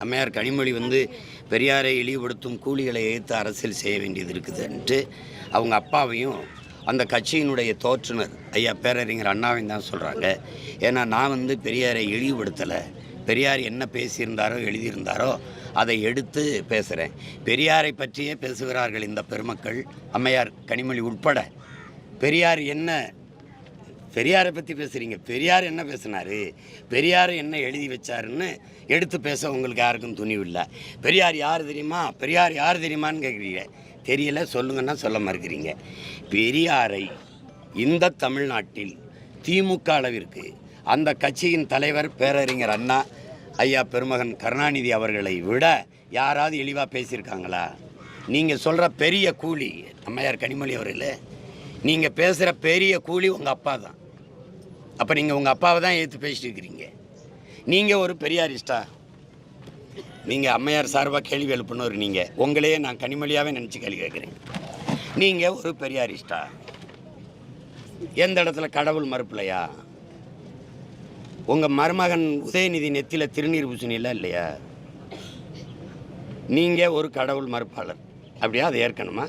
அம்மையார் கனிமொழி பெரியாரை இழிவுபடுத்தும் கூலிகளை எதிர்த்து அரசியல் செய்ய வேண்டியது இருக்குதுன்ட்டு அவங்க அப்பாவையும் அந்த கட்சியினுடைய தோற்றுனர் ஐயா பேரறிஞர் அண்ணாவையும் தான் சொல்கிறாங்க. ஏன்னா நான் பெரியாரை இழிவுபடுத்தலை, பெரியார் என்ன பேசியிருந்தாரோ எழுதியிருந்தாரோ அதை எடுத்து பேசுகிறேன். பெரியாரை பற்றியே பேசுகிறார்கள் இந்த பெருமக்கள், அம்மையார் கனிமொழி உட்பட. பெரியாரை பற்றி பேசுகிறீங்க, பெரியார் என்ன பேசினார், பெரியார் என்ன எழுதி வச்சாருன்னு எடுத்து பேச உங்களுக்கு யாருக்கும் துணிவில்லை. பெரியார் யார் தெரியுமா, பெரியார் யார் தெரியுமான்னு கேட்குறீங்க. தெரியல, சொல்லுங்கன்னா சொல்ல மறுக்கிறீங்க. பெரியாரை இந்த தமிழ்நாட்டில் திமுக அளவிற்கு அந்த கட்சியின் தலைவர் பேரறிஞர் அண்ணா, ஐயா பெருமகன் கருணாநிதி அவர்களை விட யாராவது இழிவாக பேசியிருக்காங்களா? நீங்கள் சொல்கிற பெரிய கூலி அம்மையார் கனிமொழி அவர்களே, நீங்கள் பேசுகிற பெரிய கூலி உங்கள் அப்பா தான். அப்போ நீங்கள் உங்கள் அப்பாவை தான் ஏற்று பேசிட்டு இருக்கிறீங்க. நீங்கள் ஒரு பெரியாரிஸ்டா? நீங்கள் அம்மையார் சார்பாக கேள்வி எழுப்புனவர் நீங்கள். உங்களையே நான் கனிமொழியாகவே நினச்சி கேள்வி கேட்குறேன். நீங்கள் ஒரு பெரியாரிஸ்டா? எந்த இடத்துல கடவுள் மறுப்பில்லையா? உங்கள் மருமகன் உதயநிதி நெத்தியில் திருநீர் பூசணிலாம் இல்லையா? நீங்கள் ஒரு கடவுள் மறுப்பாளர் அப்படியா? அதை ஏற்கணுமா?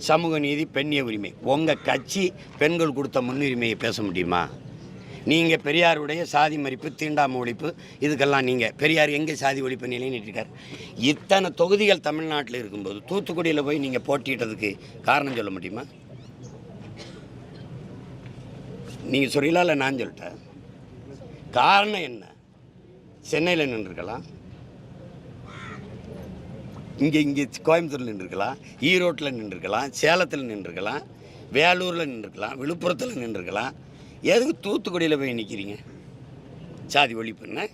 சமூக நீதி, பெண்ணிய உரிமை, உங்கள் கட்சி பெண்கள் கொடுத்த முன்னுரிமையை பேச முடியுமா? நீங்கள் பெரியாருடைய சாதி மறிப்பு, தீண்டாமை ஒழிப்பு, இதுக்கெல்லாம் நீங்கள் பெரியார் எங்கே சாதி ஒழிப்பு நிலைநிறுத்திருக்கார்? இத்தனை தொகுதிகள் தமிழ்நாட்டில் இருக்கும்போது தூத்துக்குடியில் போய் நீங்கள் போட்டிட்டதுக்கு காரணம் சொல்ல முடியுமா? நீங்கள் சொல்லிடலாம், இல்லை நான் சொல்லிட்டேன். காரணம் என்ன? சென்னையில் நின்றுருக்கலாம், இங்கே கோயம்புத்தூரில் நின்றுருக்கலாம், ஈரோட்டில் நின்றுருக்கலாம், சேலத்தில் நின்றுருக்கலாம், வேலூரில் நின்றுருக்கலாம், விழுப்புரத்தில் நின்றுருக்கலாம். எதுக்கு தூத்துக்குடியில் போய் நிற்கிறீங்க? சாதி ஒழிப்புன்னு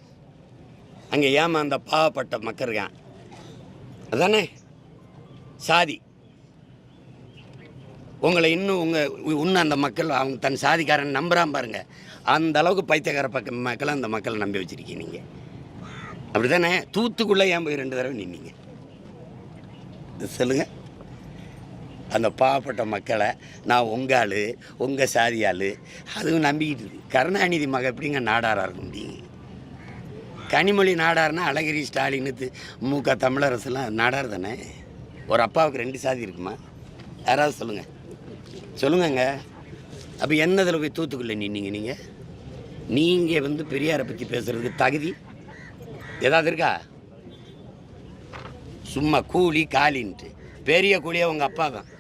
அங்கே அந்த பாவப்பட்ட மக்கள் இருக்கான், அதானே சாதி. உங்களை இன்னும் அந்த மக்கள் அவங்க தன் சாதிக்காரன் நம்புகிறான் பாருங்க. அந்த அளவுக்கு பைத்தியக்கார மக்களை அந்த மக்களை நம்பி வச்சுருக்கீங்க நீங்கள், அப்படி தானே? தூத்துக்குள்ளே ஏன் போய் 2 தடவை நின்னீங்க சொல்லுங்கள்? அந்த பாவப்பட்ட மக்களை நான் உங்கள் ஆள், உங்கள் சாதி ஆள், அதுவும் நம்பிக்கிட்டு இருக்கு. கருணாநிதி மக எப்படிங்க நாடாராக இருக்க முடியும்? கனிமொழி நாடார்னா அழகிரி, ஸ்டாலின், முக தமிழரசுலாம் நாடார் தானே. ஒரு அப்பாவுக்கு 2 சாதி இருக்குமா? யாராவது சொல்லுங்கங்க. அப்போ என்னதில் போய் தூத்துக்குள்ளே நின்னீங்க? நீங்கள் பெரியாரை பற்றி பேசுகிறதுக்கு தகுதி ஏதாவது இருக்கா? சும்மா கூலி காலின்ட்டு. பெரிய கூலியாக உங்கள் அப்பா தான்.